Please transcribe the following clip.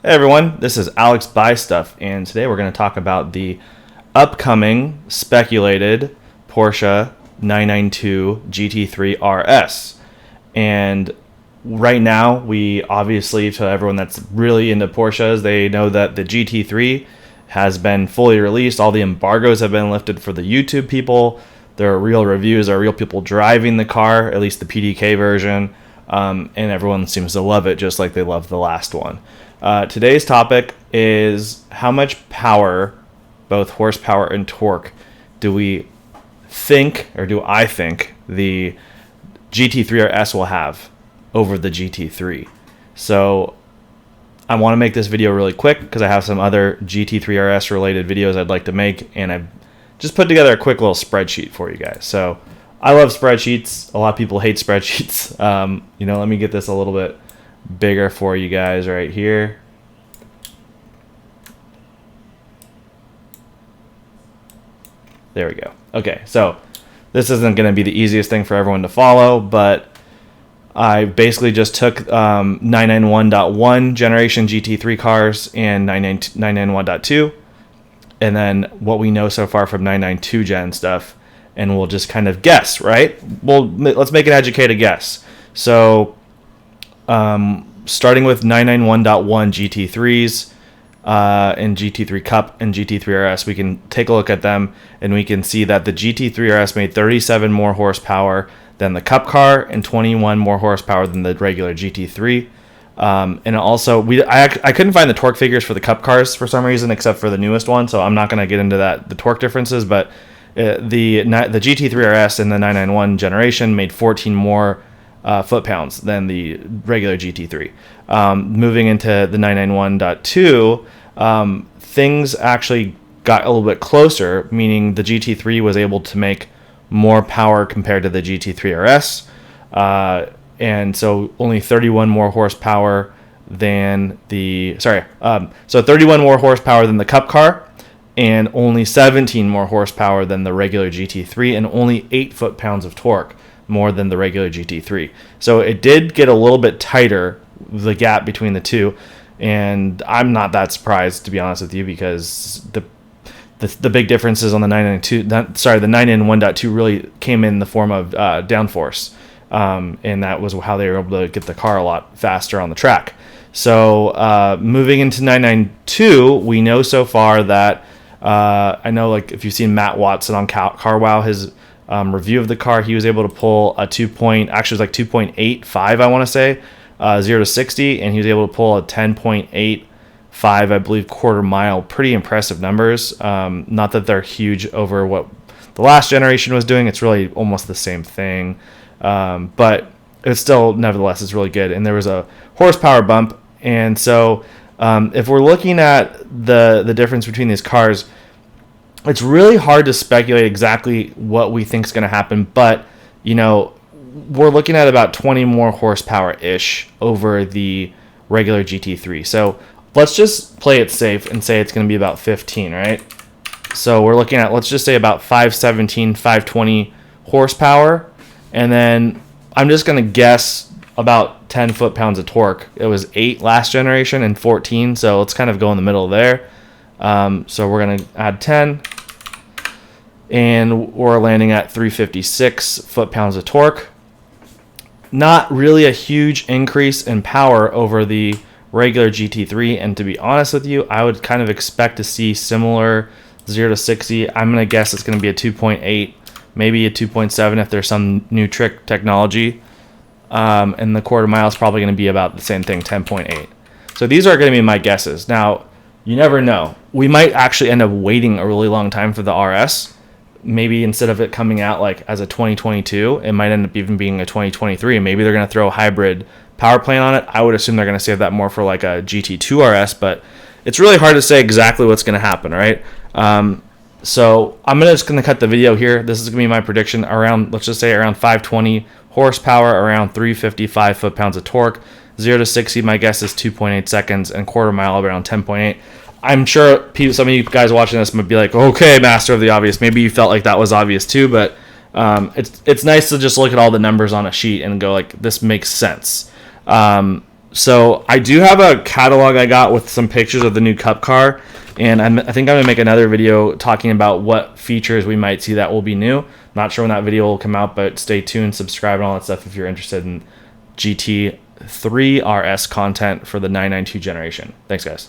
Hey everyone, this is Alex Buy Stuff, and today we're going to talk about the upcoming speculated Porsche 992 GT3 RS. And right now, we obviously, to everyone that's really into Porsches, they know that the GT3 has been fully released. All the embargoes have been lifted for the YouTube people. There are real reviews, there are real people driving the car, at least the PDK version, and everyone seems to love it just like they loved the last one. Today's topic is how much power, both horsepower and torque, do we think, or do I think, the GT3 RS will have over the GT3. So I want to make this video really quick because I have some other GT3 RS related videos I'd like to make, and I've just put together a quick little spreadsheet for you guys. So I love spreadsheets. A lot of people hate spreadsheets. Let me get this a little bit bigger for you guys right here. There we go. Okay, so this isn't going to be the easiest thing for everyone to follow, but I basically just took 991.1 generation GT3 cars and 991.2, and then what we know so far from 992 gen stuff, and we'll just kind of guess, right? Let's make an educated guess. So starting with 991.1 GT3s and GT3 Cup and GT3 RS, we can take a look at them and we can see that the GT3 RS made 37 more horsepower than the Cup car and 21 more horsepower than the regular GT3. And also, I couldn't find the torque figures for the Cup cars for some reason, except for the newest one, so I'm not going to get into the torque differences, but the GT3 RS and the 991 generation made 14 more foot-pounds than the regular GT3. Moving into the 991.2, things actually got a little bit closer, meaning the GT3 was able to make more power compared to the GT3 RS, and so only 31 more horsepower than so 31 more horsepower than the Cup car, and only 17 more horsepower than the regular GT3, and only 8 foot-pounds of torque more than the regular GT3. So it did get a little bit tighter, the gap between the two, and I'm not that surprised, to be honest with you, because the big differences on the 991.2 really came in the form of downforce, and that was how they were able to get the car a lot faster on the track. So moving into 992, we know so far that I know, like, if you've seen Matt Watson on CarWow, his review of the car, he was able to pull a 2.85, I want to say, 0 to 60, and he was able to pull a 10.85, I believe, quarter mile. Pretty impressive numbers. Not that they're huge over what the last generation was doing. It's really almost the same thing, but it's still, nevertheless, it's really good. And there was a horsepower bump, and so if we're looking at the difference between these cars, it's really hard to speculate exactly what we think is going to happen, but we're looking at about 20 more horsepower-ish over the regular GT3. So let's just play it safe and say it's going to be about 15, right? So we're looking at, let's just say, about 517, 520 horsepower, and then I'm just going to guess about 10 foot-pounds of torque. It was 8 last generation and 14, so let's kind of go in the middle there. So we're going to add 10, and we're landing at 356 foot-pounds of torque. Not really a huge increase in power over the regular GT3, and to be honest with you, I would kind of expect to see similar 0 to 60. I'm going to guess it's going to be a 2.8, maybe a 2.7 if there's some new trick technology, and the quarter mile is probably going to be about the same thing, 10.8. So these are going to be my guesses. Now, you never know. We might actually end up waiting a really long time for the RS. Maybe instead of it coming out like as a 2022, it might end up even being a 2023, and maybe they're going to throw a hybrid power plant on it. I would assume they're going to save that more for like a GT2 RS, but it's really hard to say exactly what's going to happen, right? So I'm just going to cut the video here. This is going to be my prediction around, let's just say, around 520 horsepower, around 355 foot-pounds of torque. 0 to 60, my guess is 2.8 seconds, and quarter mile around 10.8. I'm sure some of you guys watching this might be like, okay, master of the obvious. Maybe you felt like that was obvious too, but it's nice to just look at all the numbers on a sheet and go like, this makes sense. So I do have a catalog I got with some pictures of the new Cup car, and I think I'm gonna make another video talking about what features we might see that will be new. Not sure when that video will come out, but stay tuned, subscribe, and all that stuff if you're interested in GT3 RS content for the 992 generation. Thanks, guys.